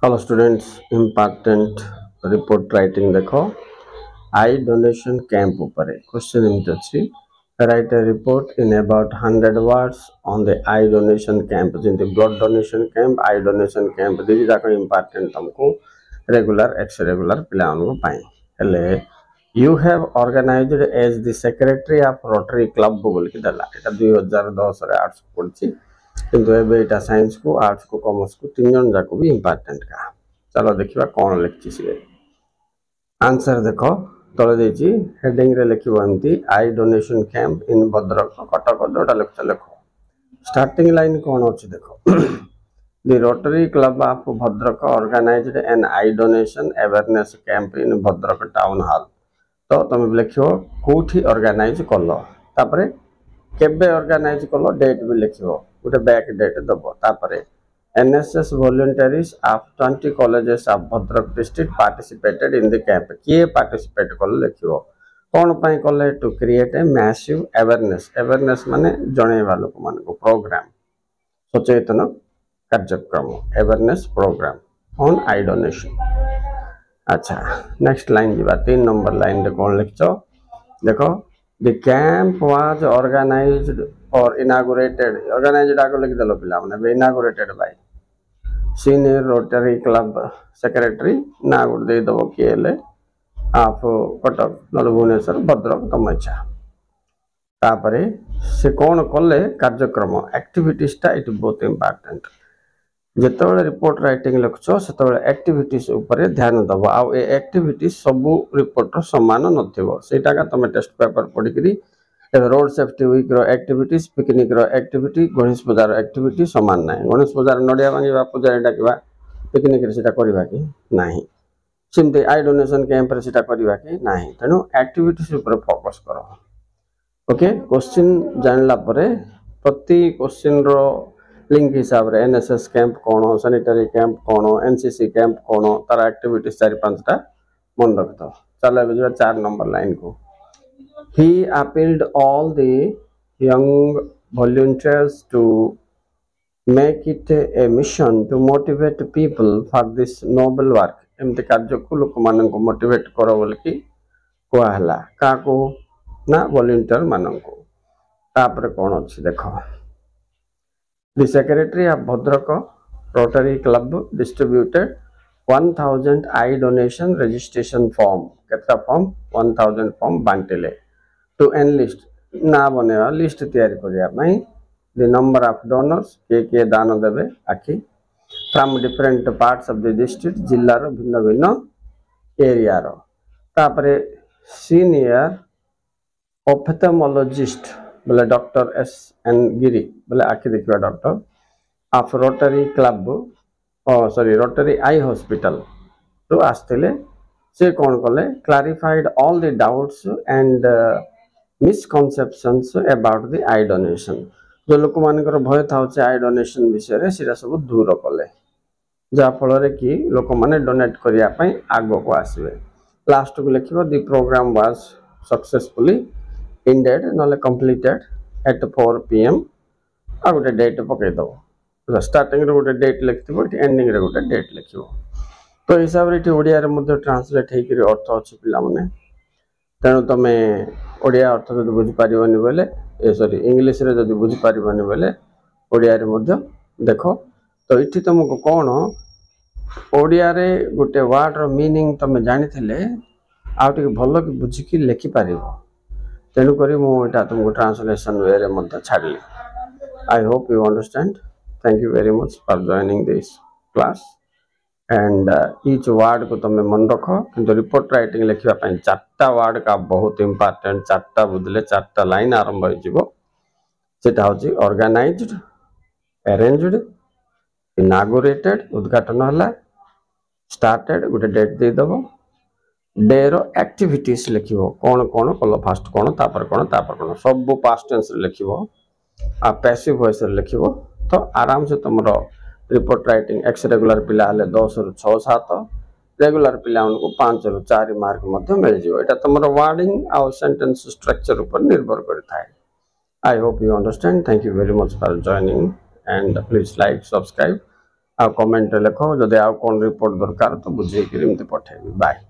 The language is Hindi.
Hello students, important report writing देखो आई डोनेशन कैंप ऊपर क्वेश्चन एमती अच्छी write a report in about 100 words on the eye donation camp जमी blood donation camp eye donation camp दी जाक इंपोर्टेंट तुमको रेगुलर एक्स रेगुलर पिले you have organised as the secretary of Rotary Club बोल के देला एटा 2010 रे आर्ट्स पढ़छि किंतु एटा साइंस को आर्ट्स को कॉमर्स को तीन जन जाको भी इंपोर्टेंट का चलो देखिबा कोन लिखछि से आंसर देखो तले देछि हेडिंग रे लिखिबो एमती eye donation camp in Bhadrak कटक जोटा लिखो स्टार्टिंग लाइन कोन अछि देखो the Rotary Club of Bhadrak organised an eye donation awareness camp in Bhadrak town hall तो तुम लिखो कोठी ऑर्गेनाइज कलो तापरे केबे ऑर्गेनाइज कलो डेट भी लिखो गोटे बैक डेट दबो तापरे NSS volunteers of 20 colleges of Bhadrak district participated in the camp किए पार्टिसिपेट कलो लिखो कौन पाई कले to create a massive awareness माने जणेवा लोक मान को प्रोग्राम सचेतन कार्यक्रम awareness programme on eye donation. अच्छा नेक्स्ट लाइन जीवा 3 नंबर लाइन रे कौन लिखछो देखो द कैंप वाज ऑर्गेनाइज्ड और इनागुरेटेड ऑर्गेनाइज्ड आगो लिख देलो पिला माने inaugurated by senior Rotary Club secretary ना गुड दे दबो केले ऑफ कटक नल भुवनेश्वर भद्रक तम इच्छा तापरे से कौन कले कार्यक्रम एक्टिविटीज टा इट बहुत इंपोर्टेंट जेतबेले रिपोर्ट राइटिंग लिखछो सेतबेले एक्टिविटीज ऊपर ध्यान दबो आ ए एक्टिविटीज सब रिपोर्ट समान नथिबो सेटा का तमे टेस्ट पेपर पढी करी रोड सेफ्टी वीक रो एक्टिविटीज पिकनिक रो एक्टिविटी गणेश पूजा रो एक्टिविटी समान नाही गणेश पूजा नडिया भांगीबा पूजा डाकिबा पिकनिक रे सेटा करबा कि नाही सिमते आई डोनेशन कैंप रे सेटा करबा कि नाही तनो एक्टिविटीज ऊपर फोकस करो ओके क्वेश्चन जानला परे प्रति क्वेश्चन रो लिंक हिसाब रे एनएसएस कैंप कोन सैनिटरी कैंप कोन एनसीसी कैंप कोन तार एक्टिविटीज 4-5 टा मन रखतो चलो बुझा 4 नंबर लाइन को He appealed all the young volunteers to make it a mission to motivate people for this noble work. एमते कार्य को लोक मानन को मोटिवेट करो बोल की कोआ हला का को ना वॉलंटियर मानन को तापर कोन अछि देखो The secretary of Bhadrak Rotary Club distributed 1000 I donation registration form केतना फॉर्म 1000 फॉर्म बांटिले to enlist ना बनेवा लिस्ट तैयारी करिया पई the number of donors के दान देबे आखि from different parts of the district जिल्ला रो भिन्न भिन्न एरिया रो तापरे सीनियर ophthalmologist बोले डॉक्टर एस एन गिरी बोले आखि देखिबा doctor of Rotary club sorry rotary eye hospital तो आस्तेले से कौन कले clarified all the doubts and misconceptions about the eye donation जो लोक मानकर भय था आई डोनेशन विषय रे सिरा सब दूर कले जा फल रे कि लोक माने डोनेट करिया पई आगो को आसीबे लास्ट को लिखिबो the programme was successfully ended नले कंप्लीटेड एट 4 PM आ गोटे डेट पकई दबो स्टार्टिंग रे गोटे डेट लिखथिबो एंडिंग रे गोटे डेट लिखिबो तो हिसाब रे ओडिया रे मध्ये ट्रांसलेट हे करी अर्थ अछि पिला माने तेनु तमे ओडिया अर्थ जदि बुझि पारिबनी बोले ए सॉरी इंग्लिश रे जदि बुझि पारिबनी बोले ओडिया रे मध्ये देखो तो इठी तुमको कोन ओडिया रे गोटे वर्ड रो मीनिंग तमे जानि थिले आउटी भलो कि बुझि कि लिखि पारिबो तेनु करी मु एटा तुमको ट्रांसलेशन वे रे मध्ये छाडली I hope you understand thank you very much for joining this class and each word को तुम मन रख किंतु रिपोर्ट राइटिंग लिखा चार्टा वर्ड का बहुत इंपोर्टेंट चार्टा बुझले 4टा लाइन आरंभ हो ऑर्गेनाइज्ड अरेंज्ड इनागुरेटेड उद्घाटन हला स्टार्टेड गोटे डेट दे दबो डे रो एक्टिविटीज लिखिबो कोन कोन कलो फास्ट कोन तापर सब पास्ट टेंस लिखिबो आ पैसिव वॉइस लिखिबो तो आराम से तुमरो रिपोर्ट राइटिंग एक्स रेगुलर पिला हले 10 रु 6-7 रेगुलर पिला उनको 5 रु 4 मार्क मध्ये मिल जिवो एटा तुमरो वर्डिंग आ सेंटेंस स्ट्रक्चर ऊपर निर्भर करता है I hope you understand thank you very much for joining and please like, subscribe आ कमेंट लेख जदि आउ कौन रिपोर्ट दरकार तो बुझे पठेबी बाय।